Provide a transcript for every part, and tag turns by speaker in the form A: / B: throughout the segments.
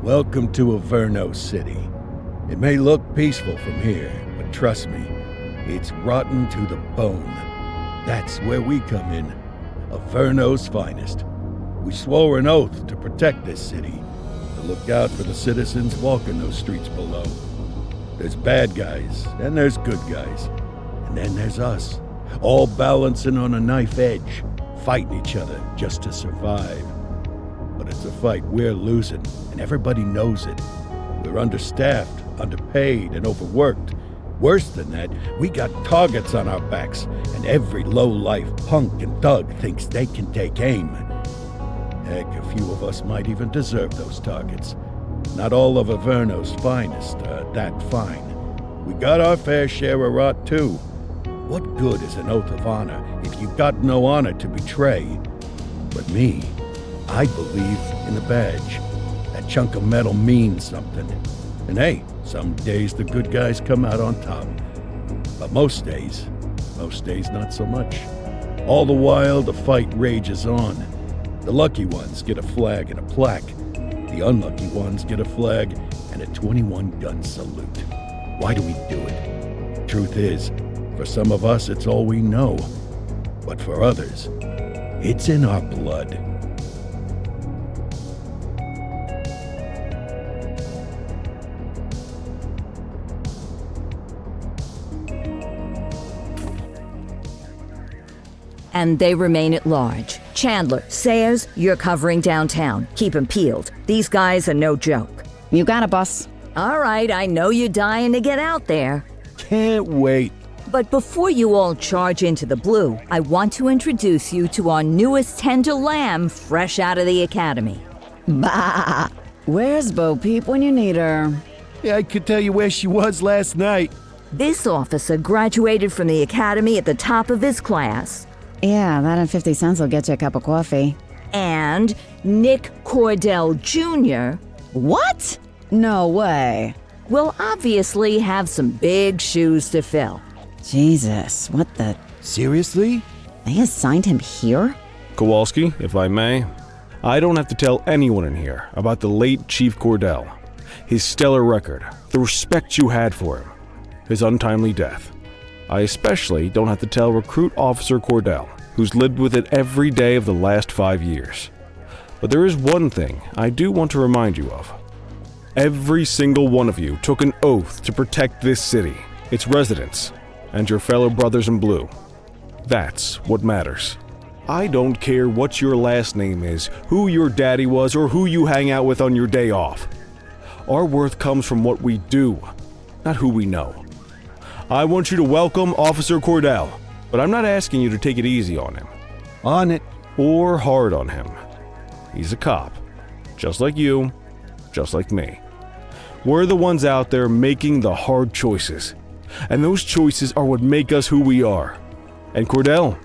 A: Welcome to Averno City. It may look peaceful from here, but trust me, it's rotten to the bone. That's where we come in. Averno's finest. We swore an oath to protect this city, to look out for the citizens walking those streets below. There's bad guys, and there's good guys. And then there's us, all balancing on a knife edge, fighting each other just to survive. But it's a fight we're losing, and everybody knows it. We're understaffed, underpaid, and overworked. Worse than that, we got targets on our backs, and every low-life punk and thug thinks they can take aim. Heck, a few of us might even deserve those targets. Not all of Averno's finest are that fine. We got our fair share of rot, too. What good is an oath of honor if you got no honor to betray? But me, I believe in the badge. That chunk of metal means something. And hey, some days the good guys come out on top. But most days not so much. All the while, the fight rages on. The lucky ones get a flag and a plaque. The unlucky ones get a flag and a 21-gun salute. Why do we do it? Truth is, for some of us, it's all we know. But for others, it's in our blood.
B: And they remain at large. Chandler, Sayers, you're covering downtown. Keep 'em peeled. These guys are no joke.
C: You got it, boss.
B: All right, I know you're dying to get out there.
A: Can't wait.
B: But before you all charge into the blue, I want to introduce you to our newest tender lamb fresh out of the academy.
C: Bah! Where's Bo Peep when you need her?
A: Yeah, I could tell you where she was last night.
B: This officer graduated from the academy at the top of his class.
C: Yeah, that and 50 cents will get you a cup of coffee.
B: And Nick Cordell Jr.
C: What? No way.
B: will obviously have some big shoes to fill.
C: Jesus, what the...
A: Seriously?
C: They assigned him here?
D: Kowalski, if I may, I don't have to tell anyone in here about the late Chief Cordell, his stellar record, the respect you had for him, his untimely death. I especially don't have to tell Recruit Officer Cordell, who's lived with it every day of the last 5 years. But there is one thing I do want to remind you of. Every single one of you took an oath to protect this city, its residents, and your fellow brothers in blue. That's what matters. I don't care what your last name is, who your daddy was, or who you hang out with on your day off. Our worth comes from what we do, not who we know. I want you to welcome Officer Cordell, but I'm not asking you to take it easy on him.
A: On it.
D: Or hard on him. He's a cop, just like you, just like me. We're the ones out there making the hard choices, and those choices are what make us who we are. And Cordell,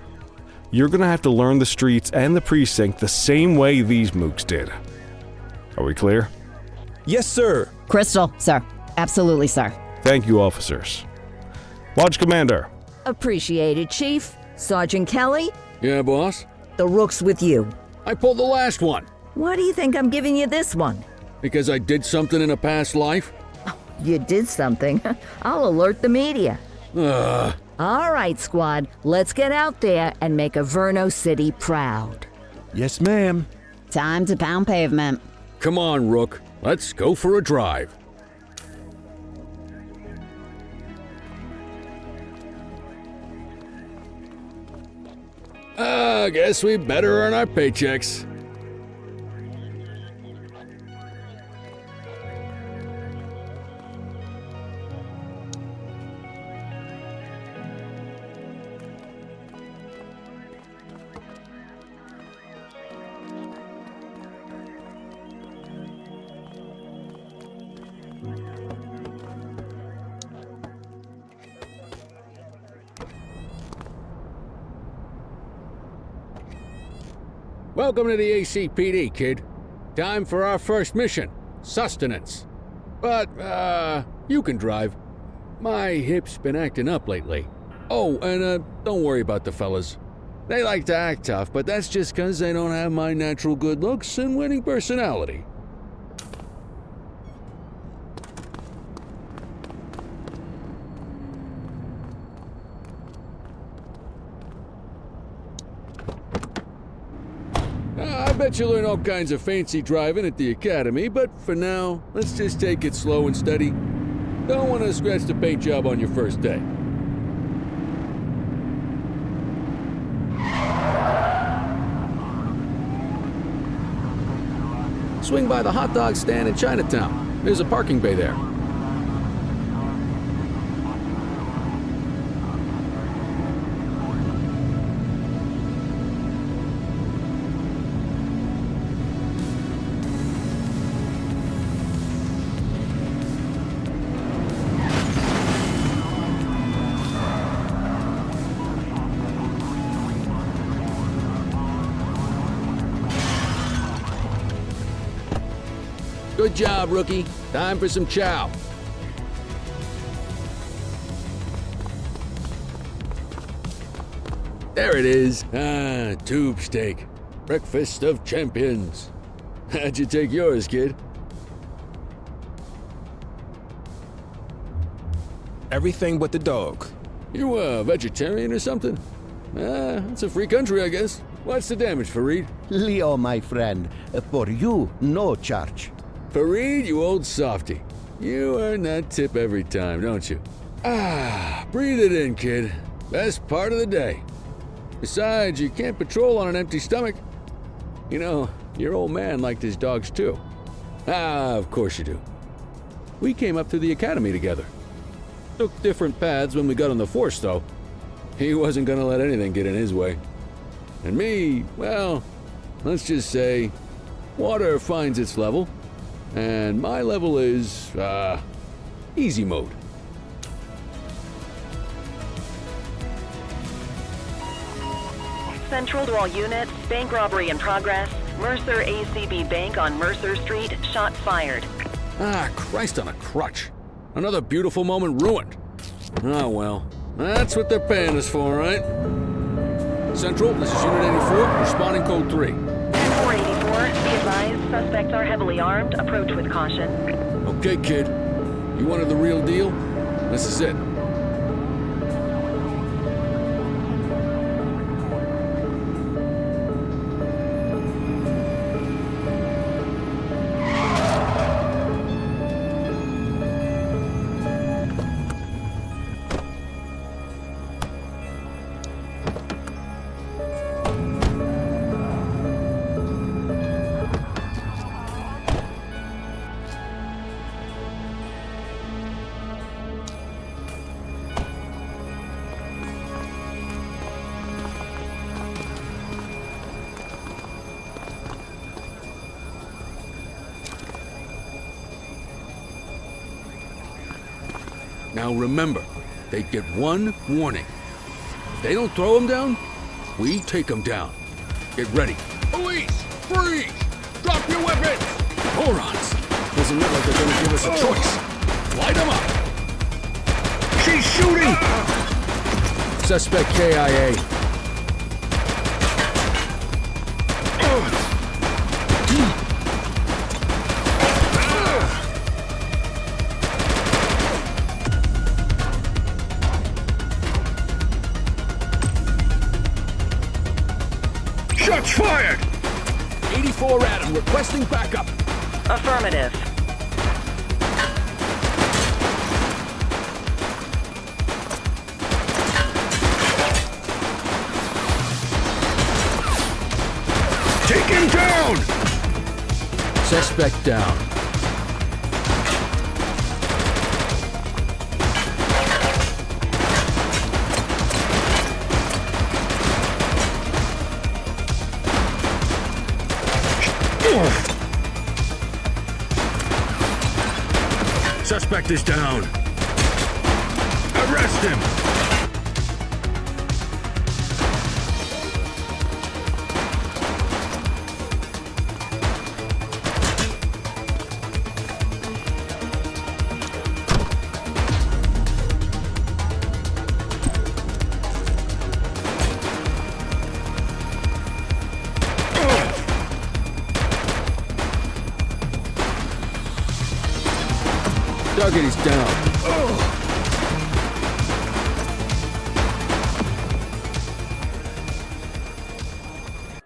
D: you're gonna have to learn the streets and the precinct the same way these mooks did. Are we clear?
E: Yes, sir.
C: Crystal, sir. Absolutely, sir.
D: Thank you, officers. Lodge Commander.
B: Appreciated, Chief. Sergeant Kelly,
F: Yeah, boss?
B: the rook's with you.
F: I pulled the last one.
B: Why do you think I'm giving you this one?
F: Because I did something in a past life?
B: You did something. I'll alert the media.
F: Ugh.
B: All right, squad, let's get out there and make Averno City proud.
A: Yes, ma'am.
C: Time to pound pavement.
F: Come on, Rook. Let's go for a drive. I guess we better earn our paychecks. Welcome to the ACPD, kid. Time for our first mission, sustenance. But, you can drive. My hip's been acting up lately. Oh, and, don't worry about the fellas. They like to act tough, but that's just 'cause they don't have my natural good looks and winning personality. I bet you'll learn all kinds of fancy driving at the academy, but for now, let's just take it slow and steady. Don't want to scratch the paint job on your first day. Swing by the hot dog stand in Chinatown. There's a parking bay there. Good job, rookie. Time for some chow. There it is. Ah, tube steak. Breakfast of champions. How'd you take yours, kid?
E: Everything but the dog.
F: You a vegetarian or something? It's a free country, I guess. What's the damage, Fareed?
G: Leo, my friend, for you, no charge.
F: Fareed, you old softy. You earn that tip every time, don't you? Breathe it in, kid. Best part of the day. Besides, you can't patrol on an empty stomach. You know, your old man liked his dogs too. Of course you do. We came up through the academy together. Took different paths when we got on the force, though. He wasn't gonna let anything get in his way. And me, well, let's just say, water finds its level. And my level is, easy mode.
H: Central to all units, bank robbery in progress. Mercer ACB Bank on Mercer Street, shots fired.
F: Christ on a crutch. Another beautiful moment ruined. Oh well, that's what they're paying us for, right? Central, this is Unit 84, responding code 3.
H: 484, be advised, suspects are heavily armed, approach with caution.
F: Okay, kid. You wanted the real deal? This is it. Now remember, they get one warning. If they don't throw them down, we take them down. Get ready. Police! Freeze! Drop your weapons! Morons! Doesn't look like they're gonna give us a choice. Light them up! She's shooting! Suspect KIA. Shots fired! 84 Adam, requesting backup.
H: Affirmative.
F: Take him down! Suspect down. Suspect is down. Arrest him! Target is down.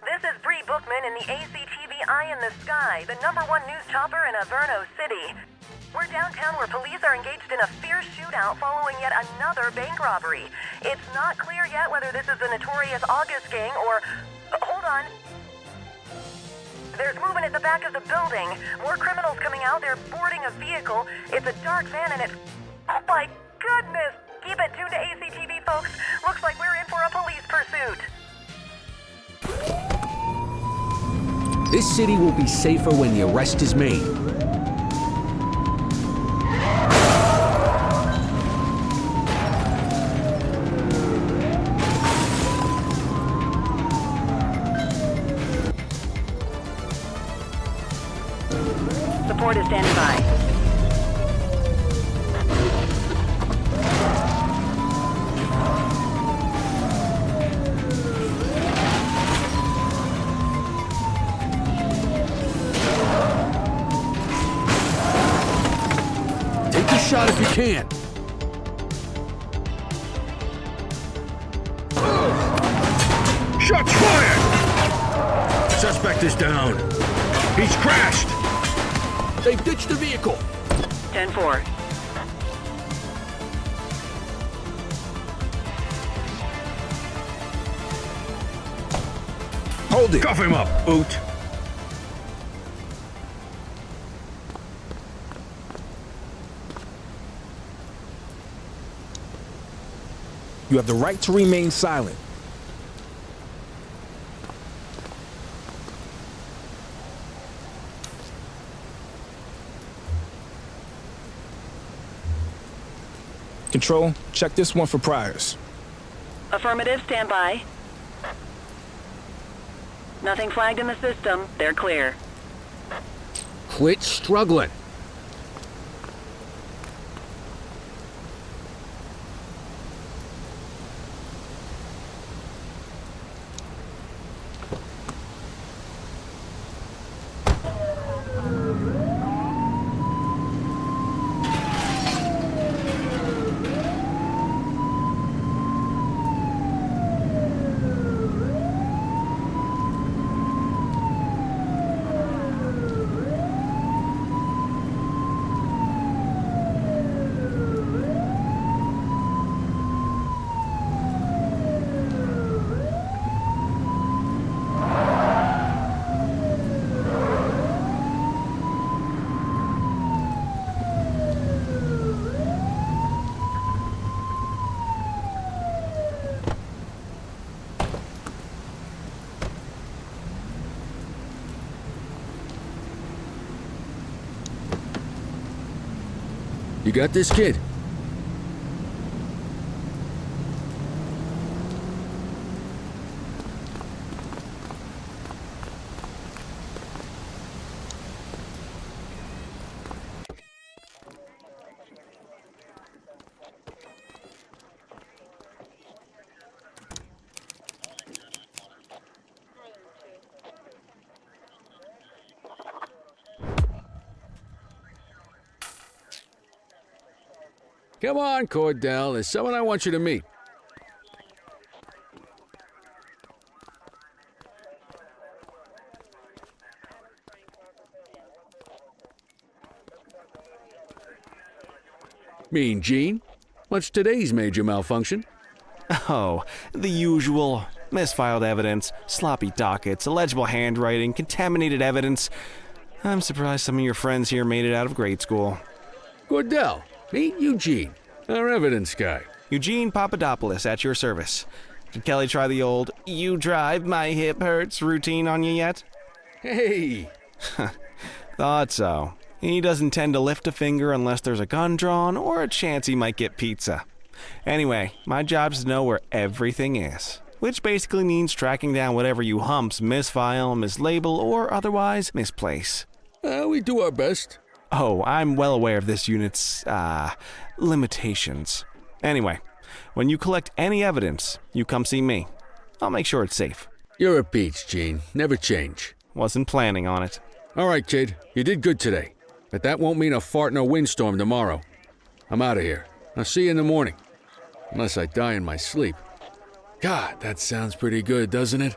H: This is Bree Bookman in the
I: ACTV Eye in the Sky, the #1 news chopper in Averno City. We're downtown where police are engaged in a fierce shootout following yet another bank robbery. It's not clear yet whether this is the notorious August gang or... hold on. There's movement at the back of the building. More criminals coming out. They're boarding a vehicle. It's a dark van and it's... oh my goodness! Keep it tuned to ACTV, folks. Looks like we're in for a police pursuit.
F: This city will be safer when the arrest is made.
H: Support is standing by.
F: Take a shot if you can.
A: Shots fired! Suspect is down. He's crashed.
F: They've ditched the vehicle.
H: 10-4.
A: Hold it. Cuff him up, boot.
E: You have the right to remain silent. Control, check this one for priors.
H: Affirmative, stand by. Nothing flagged in the system. They're clear.
F: Quit struggling. You got this, kid? Come on, Cordell. There's someone I want you to meet. Mean Gene? What's today's major malfunction?
D: Oh, the usual. Misfiled evidence, sloppy dockets, illegible handwriting, contaminated evidence. I'm surprised some of your friends here made it out of grade school.
F: Cordell, meet Eugene, our evidence guy.
D: Eugene Papadopoulos at your service. Did Kelly try the old, "you drive, my hip hurts" routine on you yet?
F: Hey!
D: Thought so. He doesn't tend to lift a finger unless there's a gun drawn or a chance he might get pizza. Anyway, my job's to know where everything is, which basically means tracking down whatever you humps misfile, mislabel, or otherwise misplace.
F: We do our best.
D: Oh, I'm well aware of this unit's, limitations. Anyway, when you collect any evidence, you come see me. I'll make sure it's safe.
F: You're a peach, Gene. Never change.
D: Wasn't planning on it.
F: All right, kid. You did good today. But that won't mean a fart in a windstorm tomorrow. I'm out of here. I'll see you in the morning. Unless I die in my sleep. God, that sounds pretty good, doesn't it?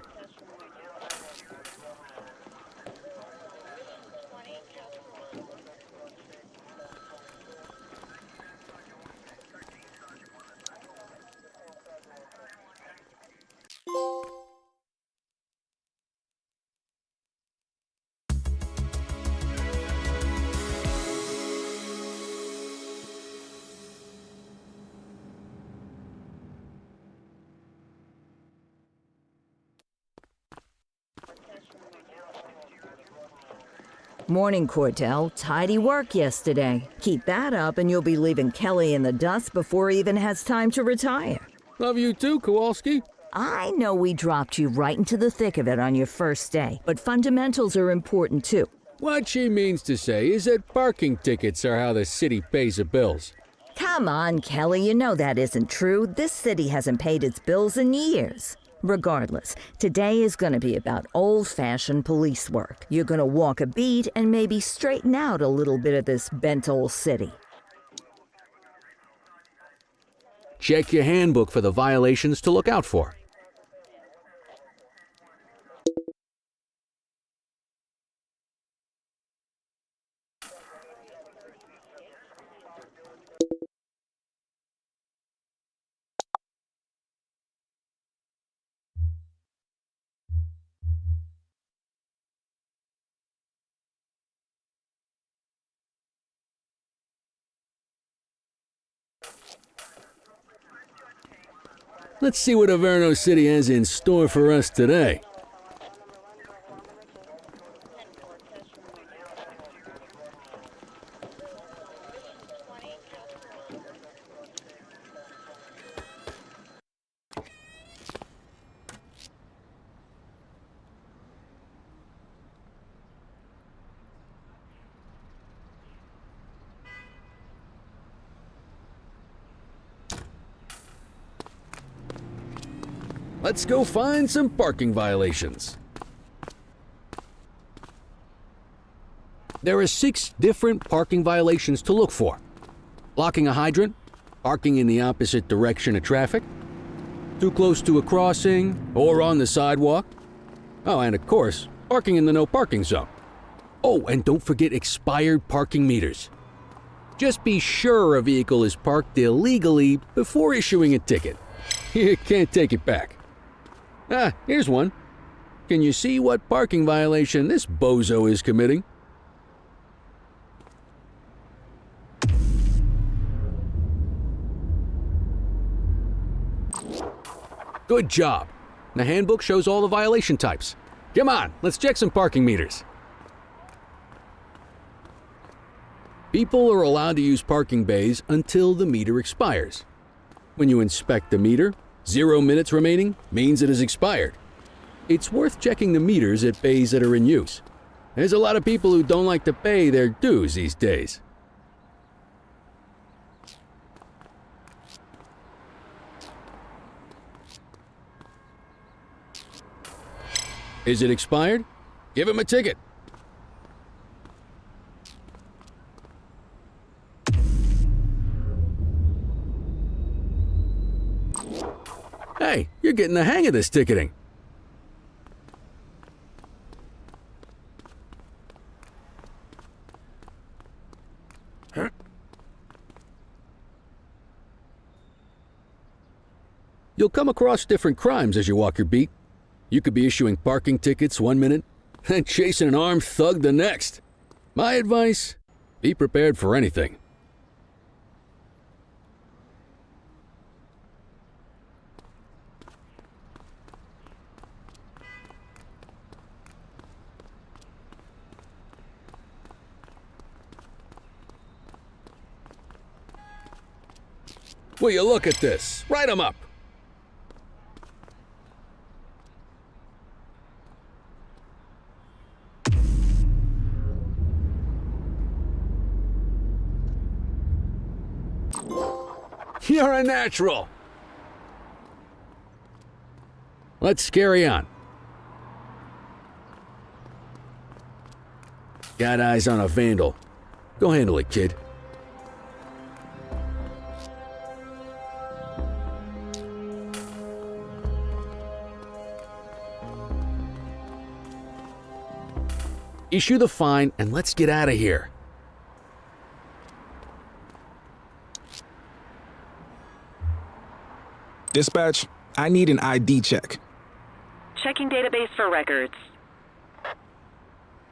B: Morning, Cordell. Tidy work yesterday. Keep that up and you'll be leaving Kelly in the dust before he even has time to retire.
F: Love you too, Kowalski.
B: I know we dropped you right into the thick of it on your first day, but fundamentals are important too.
F: What she means to say is that parking tickets are how the city pays the bills.
B: Come on, Kelly, you know that isn't true. This city hasn't paid its bills in years. Regardless, today is going to be about old-fashioned police work. You're going to walk a beat and maybe straighten out a little bit of this bent old city.
F: Check your handbook for the violations to look out for. Let's see what Averno City has in store for us today. Let's go find some parking violations. There are 6 different parking violations to look for. Blocking a hydrant, parking in the opposite direction of traffic, too close to a crossing or on the sidewalk. Oh, and of course, parking in the no parking zone. Oh, and don't forget expired parking meters. Just be sure a vehicle is parked illegally before issuing a ticket. You can't take it back. Ah, here's one. Can you see what parking violation this bozo is committing? Good job. The handbook shows all the violation types. Come on, let's check some parking meters. People are allowed to use parking bays until the meter expires. When you inspect the meter, 0 minutes remaining means it has expired. It's worth checking the meters at bays that are in use. There's a lot of people who don't like to pay their dues these days. Is it expired? Give him a ticket. Hey, you're getting the hang of this ticketing. You'll come across different crimes as you walk your beat. You could be issuing parking tickets 1 minute and chasing an armed thug the next. My advice, be prepared for anything. Will you look at this? Write 'em up. You're a natural. Let's carry on. Got eyes on a vandal. Go handle it, kid. Issue the fine and let's get out of here.
E: Dispatch, I need an ID check.
H: Checking database for records.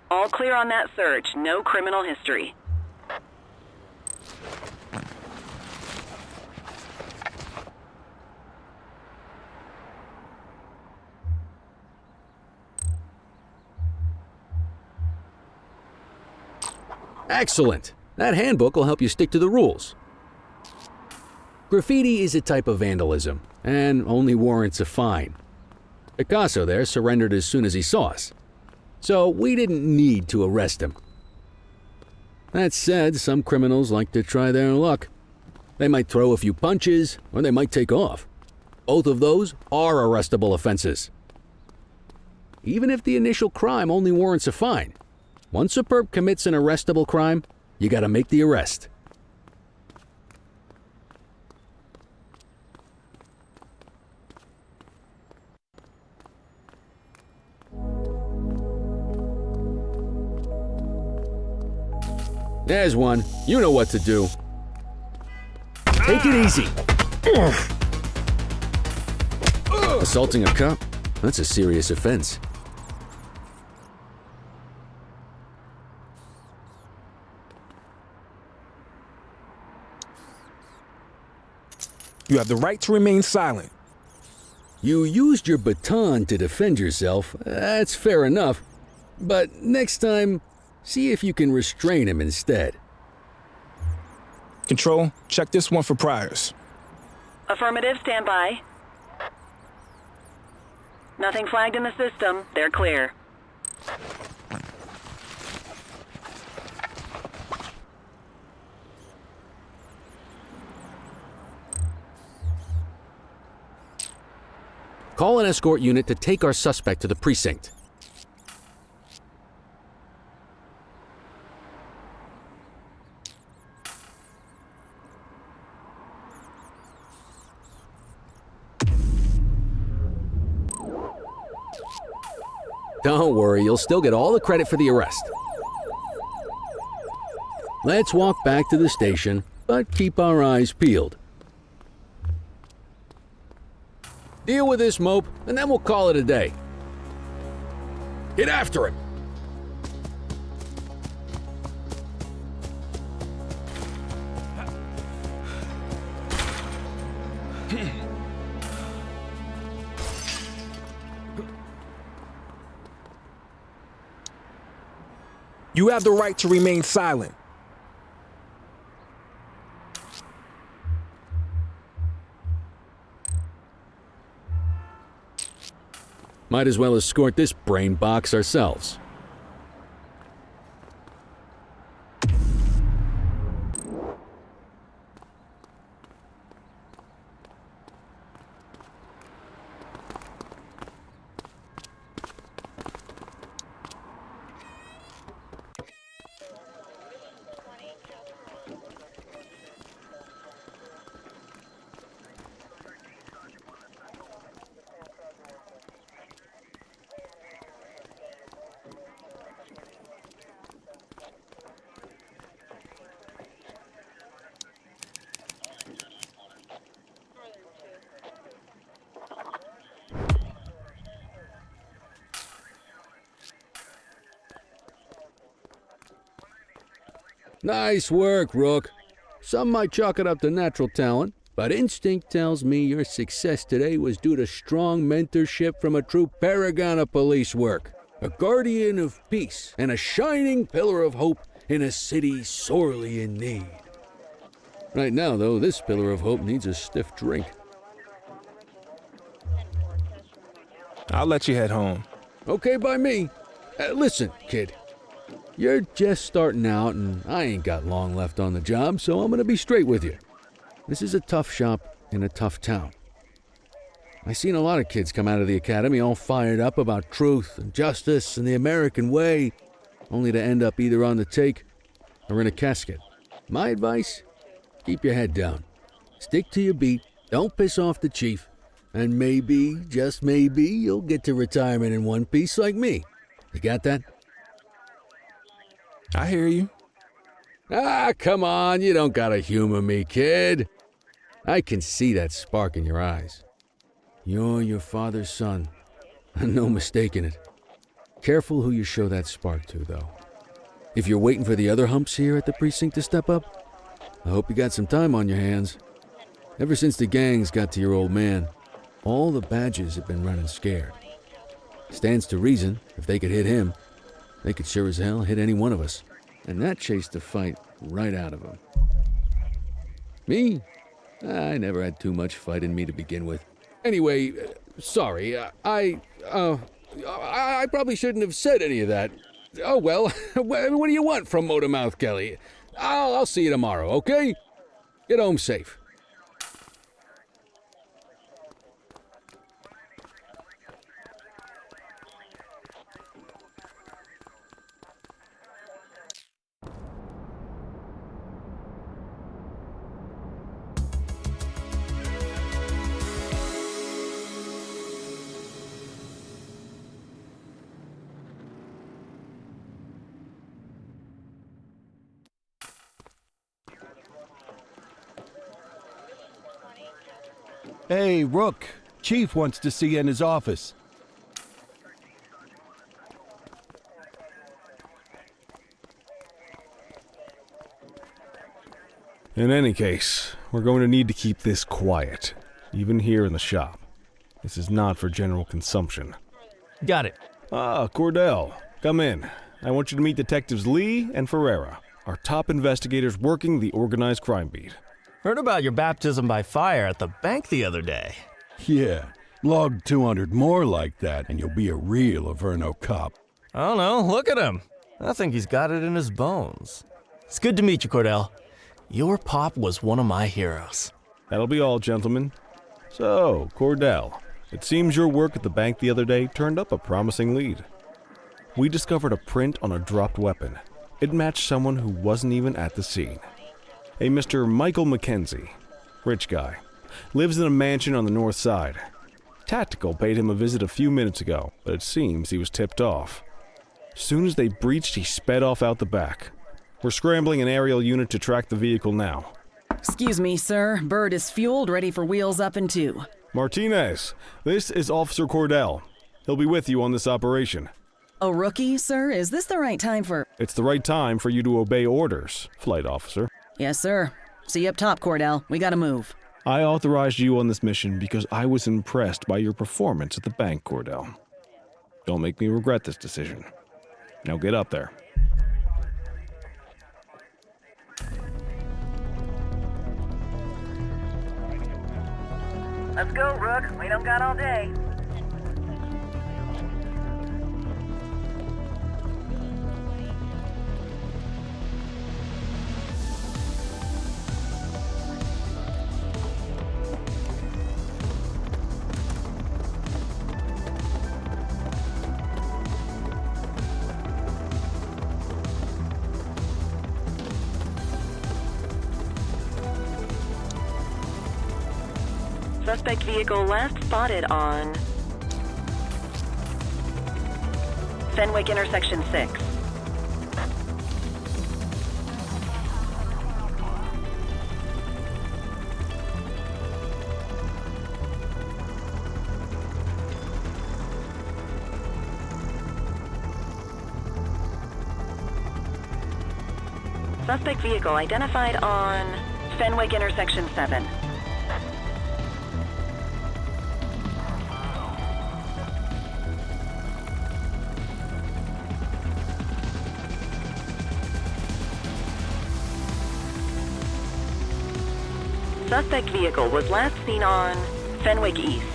H: All clear on that search. No criminal history.
F: Excellent! That handbook will help you stick to the rules. Graffiti is a type of vandalism, and only warrants a fine. Picasso there surrendered as soon as he saw us, so we didn't need to arrest him. That said, some criminals like to try their luck. They might throw a few punches, or they might take off. Both of those are arrestable offenses. Even if the initial crime only warrants a fine, once a perp commits an arrestable crime, you gotta make the arrest. There's one. You know what to do. Take it easy. Assaulting a cop? That's a serious offense.
E: You have the right to remain silent.
F: You used your baton to defend yourself. That's fair enough. But next time, see if you can restrain him instead.
E: Control, check this one for priors.
H: Affirmative, stand by. Nothing flagged in the system. They're clear.
F: Call an escort unit to take our suspect to the precinct. Don't worry, you'll still get all the credit for the arrest. Let's walk back to the station, but keep our eyes peeled. Deal with this mope, and then we'll call it a day. Get after him!
E: You have the right to remain silent.
F: Might as well escort this brain box ourselves. Nice work, Rook. Some might chalk it up to natural talent, but instinct tells me your success today was due to strong mentorship from a true paragon of police work, a guardian of peace, and a shining pillar of hope in a city sorely in need. Right now, though, this pillar of hope needs a stiff drink.
E: I'll let you head home.
F: Okay by me. Listen, kid. You're just starting out, and I ain't got long left on the job, so I'm gonna be straight with you. This is a tough shop in a tough town. I seen a lot of kids come out of the academy all fired up about truth and justice and the American way, only to end up either on the take or in a casket. My advice? Keep your head down. Stick to your beat, don't piss off the chief, and maybe, just maybe, you'll get to retirement in one piece like me. You got that?
E: I hear you.
F: Ah, come on, you don't gotta humor me, kid. I can see that spark in your eyes. You're your father's son, no mistaking it. Careful who you show that spark to, though. If you're waiting for the other humps here at the precinct to step up, I hope you got some time on your hands. Ever since the gangs got to your old man, all the badges have been running scared. Stands to reason, if they could hit him, they could sure as hell hit any one of us. And that chased the fight right out of him. Me? I never had too much fight in me to begin with. Anyway, sorry, I probably shouldn't have said any of that. Oh well, what do you want from Motormouth Kelly? I'll see you tomorrow, okay? Get home safe.
A: Hey, Rook. Chief wants to see you in his office.
D: In any case, we're going to need to keep this quiet, even here in the shop. This is not for general consumption.
J: Got it.
D: Ah, Cordell, come in. I want you to meet Detectives Lee and Ferreira, our top investigators working the organized crime beat.
J: Heard about your baptism by fire at the bank the other day.
A: Yeah, log 200 more like that and you'll be a real Averno cop.
J: I don't know, look at him. I think he's got it in his bones. It's good to meet you, Cordell. Your pop was one of my heroes.
D: That'll be all, gentlemen. So, Cordell, it seems your work at the bank the other day turned up a promising lead. We discovered a print on a dropped weapon. It matched someone who wasn't even at the scene. A Mr. Michael McKenzie, rich guy, lives in a mansion on the north side. Tactical paid him a visit a few minutes ago, but it seems he was tipped off. Soon as they breached, he sped off out the back. We're scrambling an aerial unit to track the vehicle now.
C: Excuse me, sir. Bird is fueled, ready for wheels up in 2.
D: Martinez, this is Officer Cordell. He'll be with you on this operation.
C: A rookie, sir? Is this the right time for...
D: It's the right time for you to obey orders, Flight Officer.
C: Yes, sir. See you up top, Cordell. We gotta move.
D: I authorized you on this mission because I was impressed by your performance at the bank, Cordell. Don't make me regret this decision. Now get up there.
I: Let's go, Rook. We don't got all day.
H: Suspect vehicle last spotted on Fenwick intersection 6. Suspect vehicle identified on Fenwick intersection 7. Suspect vehicle was last seen on Fenwick East.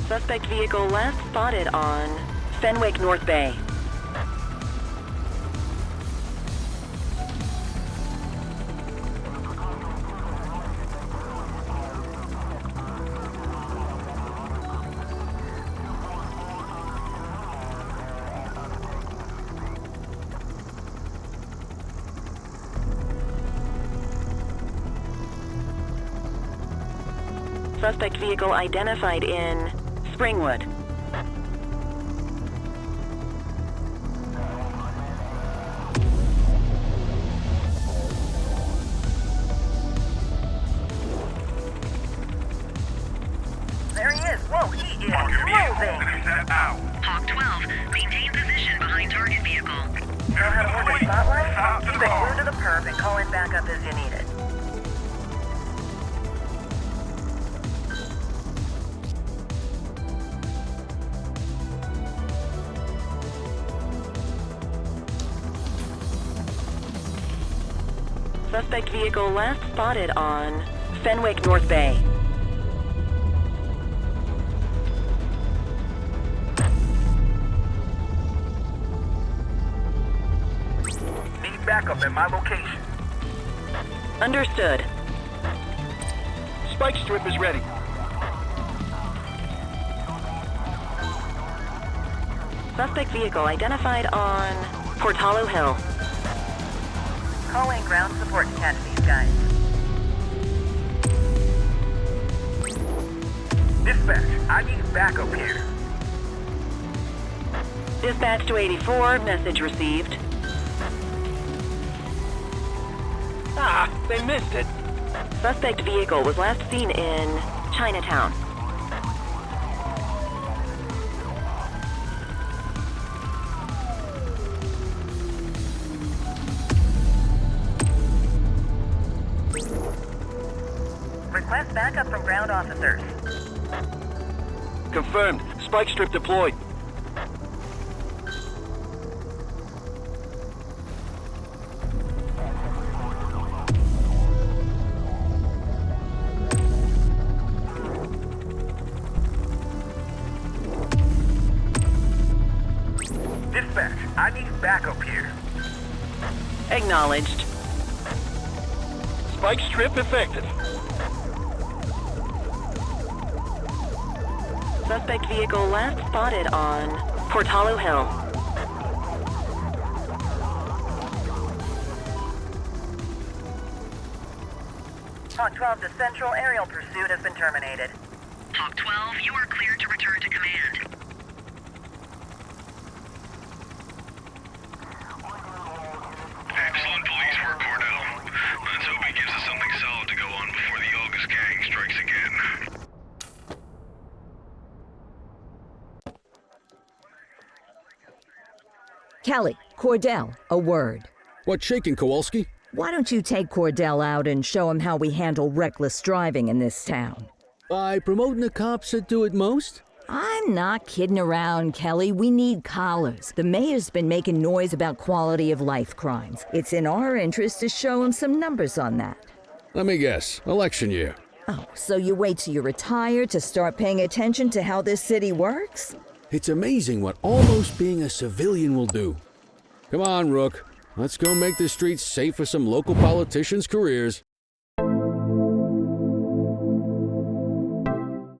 H: Suspect vehicle last spotted on Fenwick North Bay. Suspect vehicle identified in Springwood.
I: There he is. Whoa, he is moving.
H: Hawk 12, maintain position behind target vehicle.
I: Know how to work a spotlight? Keep it Call in backup as you need it.
H: Suspect vehicle last spotted on Fenwick North Bay.
K: Need backup at my location.
H: Understood.
K: Spike strip is ready.
H: Suspect vehicle identified on Portalo Hill.
I: Call in ground support to catch these guys.
K: Dispatch, I need backup here.
H: Dispatch to 84, message received.
K: Ah, they missed it.
H: Suspect vehicle was last seen in Chinatown.
I: Request backup from ground officers.
K: Confirmed. Spike strip deployed. Dispatch, I need backup here.
H: Acknowledged.
K: Spike strip effective.
H: Suspect vehicle last spotted on Portalo Hill.
I: Hawk 12 to Central, aerial pursuit has been terminated.
H: Hawk 12, you are cleared to return to command.
L: Excellent police work, Cordell. Let's hope he gives us something solid to go on before the August gang strikes again.
B: Kelly, Cordell, a word.
F: What's shaking, Kowalski?
B: Why don't you take Cordell out and show him how we handle reckless driving in this town?
F: By promoting the cops that do it most?
B: I'm not kidding around, Kelly. We need collars. The mayor's been making noise about quality of life crimes. It's in our interest to show him some numbers on that.
F: Let me guess. Election year.
B: Oh, so you wait till you retire to start paying attention to how this city works?
F: It's amazing what almost being a civilian will do. Come on, Rook. Let's go make the streets safe for some local politicians' careers.